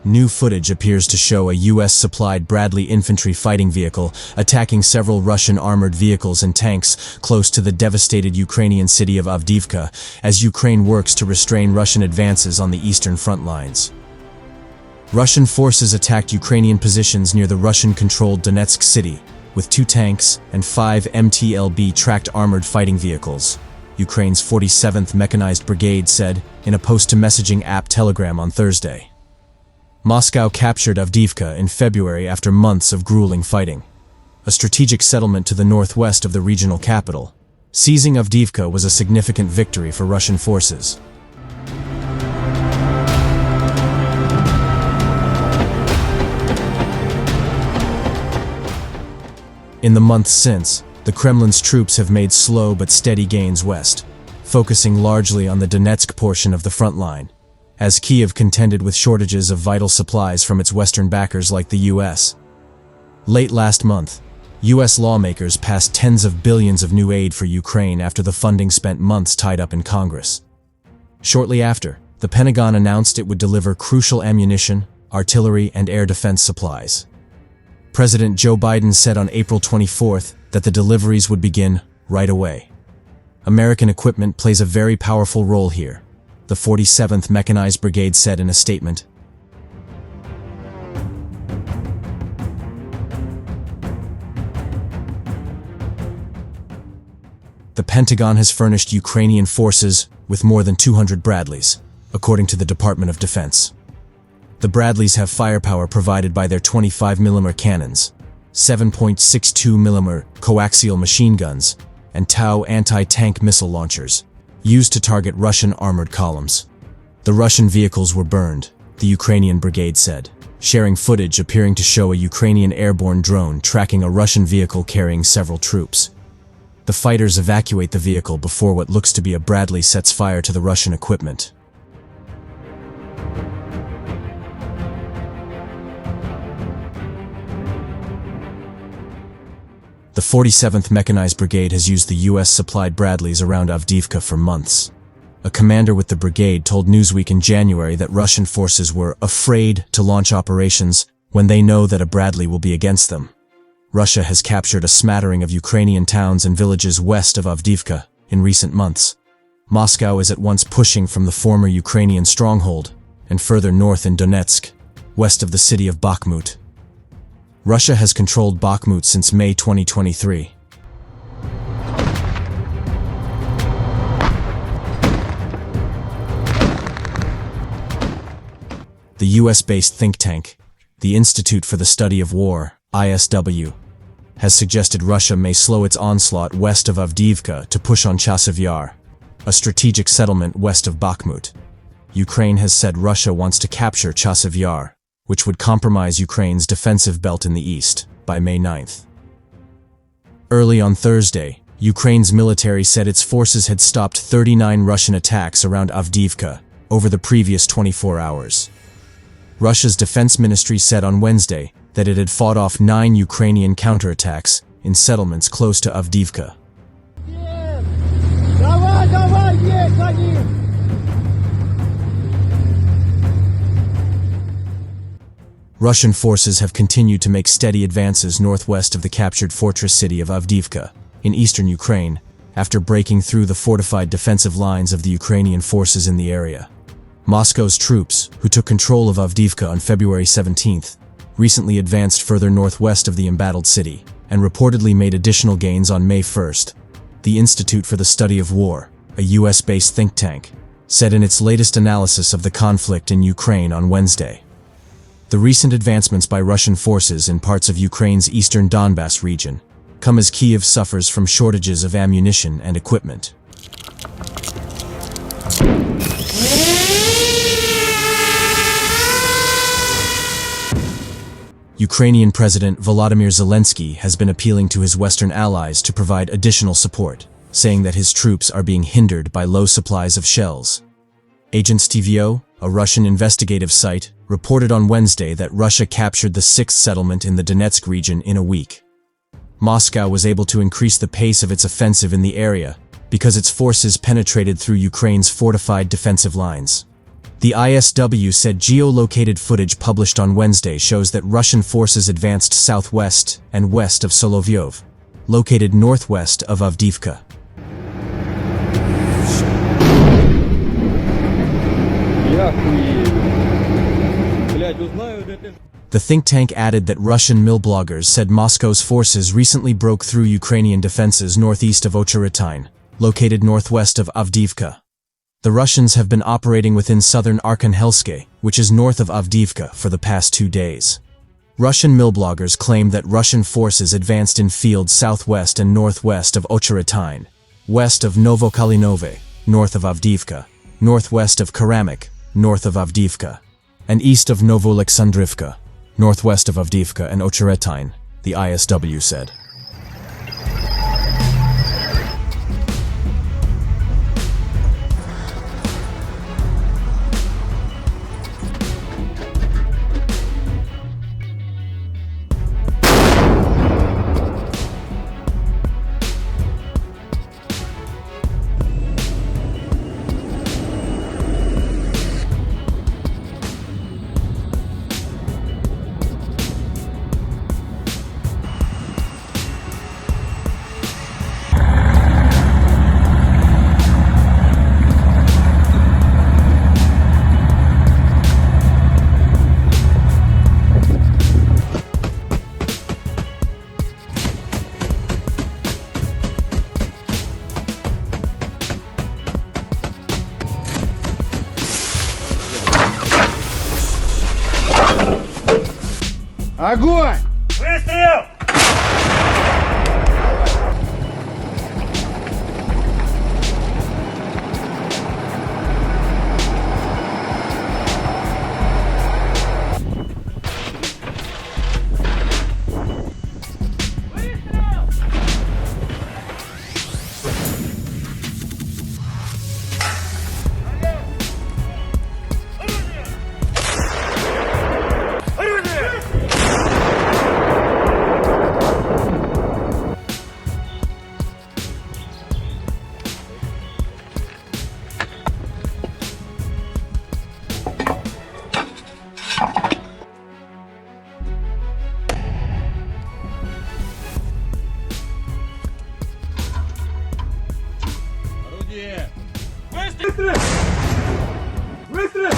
New footage appears to show a US-supplied Bradley infantry fighting vehicle attacking several Russian armored vehicles and tanks close to the devastated Ukrainian city of Avdiivka as Ukraine works to restrain Russian advances on the eastern front lines. Russian forces attacked Ukrainian positions near the Russian-controlled Donetsk city with 2 tanks and 5 MTLB tracked armored fighting vehicles, Ukraine's 47th Mechanized Brigade said in a post-to-messaging app Telegram on Thursday. Moscow captured Avdiivka in February after months of grueling fighting, a strategic settlement to the northwest of the regional capital. Seizing Avdiivka was a significant victory for Russian forces. In the months since, the Kremlin's troops have made slow but steady gains west, focusing largely on the Donetsk portion of the front line, as Kyiv contended with shortages of vital supplies from its western backers like the US. Late last month, US lawmakers passed tens of billions of new aid for Ukraine after the funding spent months tied up in Congress. Shortly after, the Pentagon announced it would deliver crucial ammunition, artillery, and air defense supplies. President Joe Biden said on April 24th that the deliveries would begin right away. American equipment plays a very powerful role here, the 47th Mechanized Brigade said in a statement. The Pentagon has furnished Ukrainian forces with more than 200 Bradleys, according to the Department of Defense. The Bradleys have firepower provided by their 25mm cannons, 7.62mm coaxial machine guns, and Tau anti-tank missile launchers, used to target Russian armored columns. The Russian vehicles were burned, the Ukrainian brigade said, sharing footage appearing to show a Ukrainian airborne drone tracking a Russian vehicle carrying several troops. The fighters evacuate the vehicle before what looks to be a Bradley sets fire to the Russian equipment. The 47th Mechanized Brigade has used the US-supplied Bradleys around Avdiivka for months. A commander with the brigade told Newsweek in January that Russian forces were afraid to launch operations when they know that a Bradley will be against them. Russia has captured a smattering of Ukrainian towns and villages west of Avdiivka in recent months. Moscow is at once pushing from the former Ukrainian stronghold and further north in Donetsk, west of the city of Bakhmut. Russia has controlled Bakhmut since May 2023. The US-based think tank, the Institute for the Study of War, ISW, has suggested Russia may slow its onslaught west of Avdiivka to push on Chasiv Yar, a strategic settlement west of Bakhmut. Ukraine has said Russia wants to capture Chasiv Yar, which would compromise Ukraine's defensive belt in the east, by May 9th. Early on Thursday, Ukraine's military said its forces had stopped 39 Russian attacks around Avdiivka over the previous 24 hours. Russia's defense ministry said on Wednesday that it had fought off 9 Ukrainian counterattacks in settlements close to Avdiivka. Russian forces have continued to make steady advances northwest of the captured fortress city of Avdiivka, in eastern Ukraine, after breaking through the fortified defensive lines of the Ukrainian forces in the area. Moscow's troops, who took control of Avdiivka on February 17th, recently advanced further northwest of the embattled city, and reportedly made additional gains on May 1st. The Institute for the Study of War, a US-based think tank, said in its latest analysis of the conflict in Ukraine on Wednesday. The recent advancements by Russian forces in parts of Ukraine's eastern Donbas region come as Kyiv suffers from shortages of ammunition and equipment. Ukrainian President Volodymyr Zelensky has been appealing to his Western allies to provide additional support, saying that his troops are being hindered by low supplies of shells. Agents TVO, a Russian investigative site, reported on Wednesday that Russia captured the sixth settlement in the Donetsk region in a week. Moscow was able to increase the pace of its offensive in the area because its forces penetrated through Ukraine's fortified defensive lines. The ISW said geolocated footage published on Wednesday shows that Russian forces advanced southwest and west of Solovyov, located northwest of Avdiivka. The think tank added that Russian mill bloggers said Moscow's forces recently broke through Ukrainian defenses northeast of Ocheritain, located northwest of Avdiivka. The Russians have been operating within southern Arkhangelsk, which is north of Avdiivka, for the past 2 days. Russian mill bloggers claim that Russian forces advanced in fields southwest and northwest of Ocheritain, west of Novokalinove, north of Avdiivka, northwest of Karamik, north of Avdiivka, and east of Novoalexandrivka, northwest of Avdiivka and Ocheritain, the ISW said. Огонь! Выстрел! Выстрел! Выстрел!